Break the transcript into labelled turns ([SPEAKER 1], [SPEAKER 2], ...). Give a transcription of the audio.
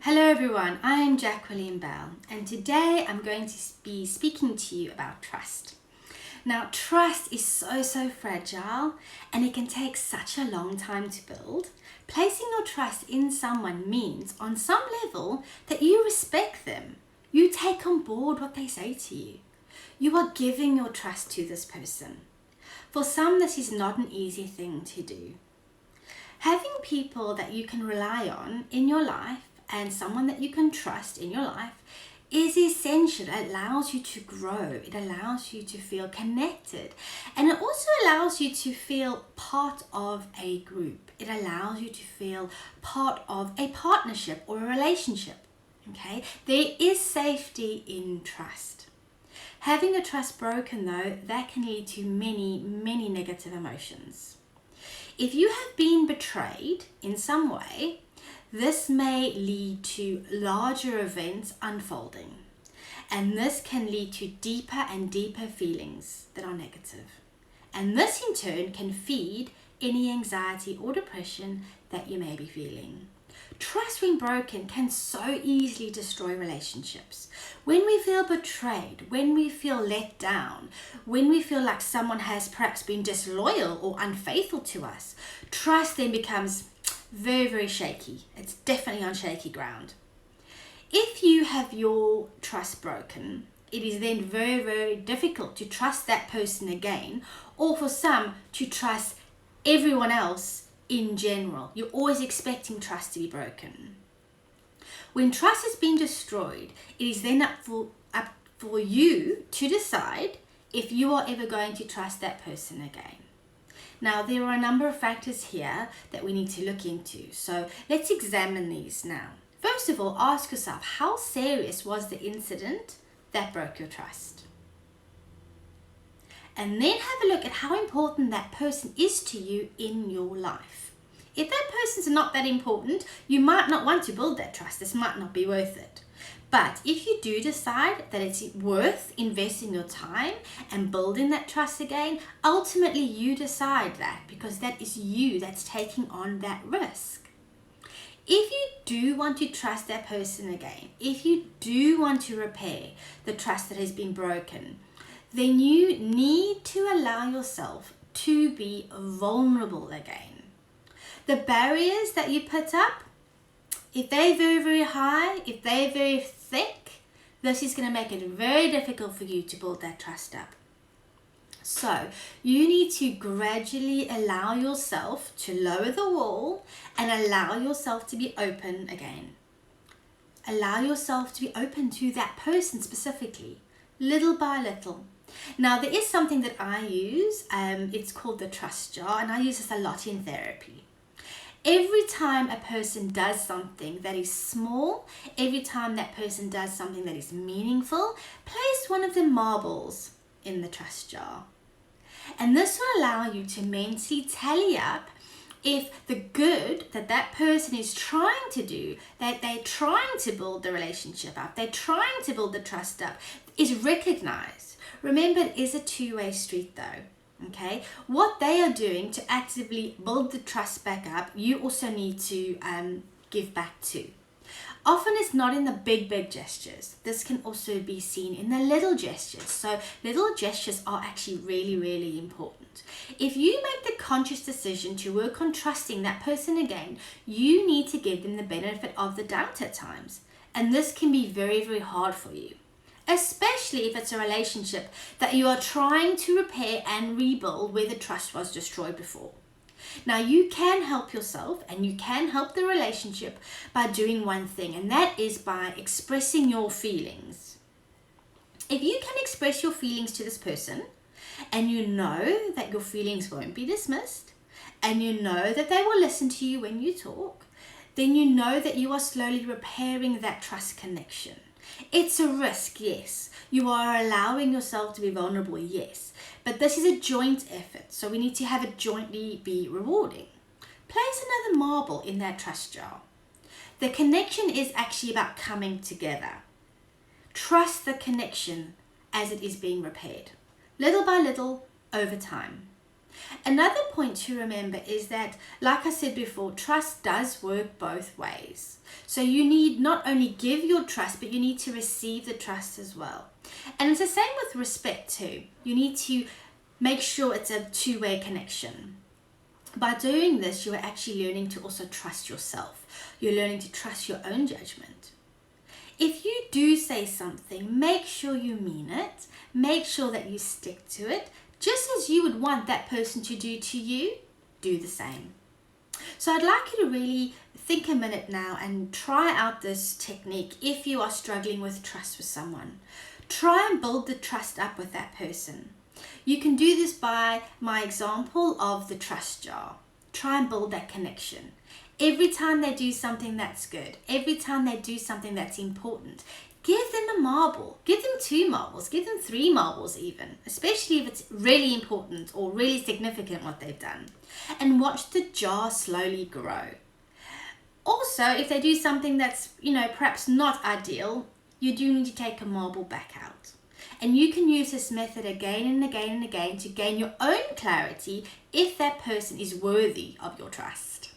[SPEAKER 1] Hello everyone, I'm Jacqueline Bell and today I'm going to be speaking to you about trust. Now, trust is so fragile and it can take such a long time to build. Placing your trust in someone means on some level that you respect them. You take on board what they say to you. You are giving your trust to this person. For some, this is not an easy thing to do. Having people that you can rely on in your life and someone that you can trust in your life is essential. It allows you to grow. It allows you to feel connected. And it also allows you to feel part of a group. It allows you to feel part of a partnership or a relationship. Okay? There is safety in trust. Having a trust broken though, that can lead to many negative emotions. If you have been betrayed in some way, this may lead to larger events unfolding, and this can lead to deeper and deeper feelings that are negative. And this in turn can feed any anxiety or depression that you may be feeling. Trust when broken can so easily destroy relationships. When we feel betrayed, when we feel let down, when we feel like someone has perhaps been disloyal or unfaithful to us, trust then becomes very shaky. It's definitely on shaky ground. If you have your trust broken, it is then very difficult to trust that person again, or for some to trust everyone else in general. You're always expecting trust to be broken. When trust has been destroyed, it is then up for you to decide if you are ever going to trust that person again. Now, there are a number of factors here that we need to look into. So let's examine these now. First of all, ask yourself, how serious was the incident that broke your trust? And then have a look at how important that person is to you in your life. If that person's not that important, you might not want to build that trust. This might not be worth it. But if you do decide that it's worth investing your time and building that trust again, ultimately you decide that, because that is you that's taking on that risk. If you do want to trust that person again, if you do want to repair the trust that has been broken, then you need to allow yourself to be vulnerable again. The barriers that you put up, if they're very high, if they're very thick, this is going to make it very difficult for you to build that trust up. So you need to gradually allow yourself to lower the wall and allow yourself to be open again. Allow yourself to be open to that person specifically, little by little. Now, there is something that I use, it's called the trust jar, and I use this a lot in therapy. Every time a person does something that is small, every time that person does something that is meaningful, place one of the marbles in the trust jar. And this will allow you to mentally tally up if the good that that person is trying to do, that they're trying to build the relationship up, they're trying to build the trust up, is recognized. Remember, it is a two-way street though. Okay, what they are doing to actively build the trust back up, you also need to give back to. Often it's not in the big gestures. This can also be seen in the little gestures. So little gestures are actually really important. If you make the conscious decision to work on trusting that person again, you need to give them the benefit of the doubt at times. And this can be very hard for you, especially if it's a relationship that you are trying to repair and rebuild where the trust was destroyed before. Now, you can help yourself and you can help the relationship by doing one thing, and that is by expressing your feelings. If you can express your feelings to this person, and you know that your feelings won't be dismissed, and you know that they will listen to you when you talk, then you know that you are slowly repairing that trust connection. It's a risk, yes. You are allowing yourself to be vulnerable, yes. But this is a joint effort, so we need to have it jointly be rewarding. Place another marble in that trust jar. The connection is actually about coming together. Trust the connection as it is being repaired, little by little, over time. Another point to remember is that, like I said before, trust does work both ways. So you need not only give your trust, but you need to receive the trust as well. And it's the same with respect too. You need to make sure it's a two-way connection. By doing this, you are actually learning to also trust yourself. You're learning to trust your own judgment. If you do say something, make sure you mean it. Make sure that you stick to it. Just as you would want that person to do to you, do the same. So I'd like you to really think a minute now and try out this technique if you are struggling with trust with someone. Try and build the trust up with that person. You can do this by my example of the trust jar. Try and build that connection. Every time they do something that's good, every time they do something that's important, give them a marble, give them 2 marbles, give them 3 marbles even, especially if it's really important or really significant what they've done. And watch the jar slowly grow. Also, if they do something that's, perhaps not ideal, you do need to take a marble back out. And you can use this method again and again and again to gain your own clarity if that person is worthy of your trust.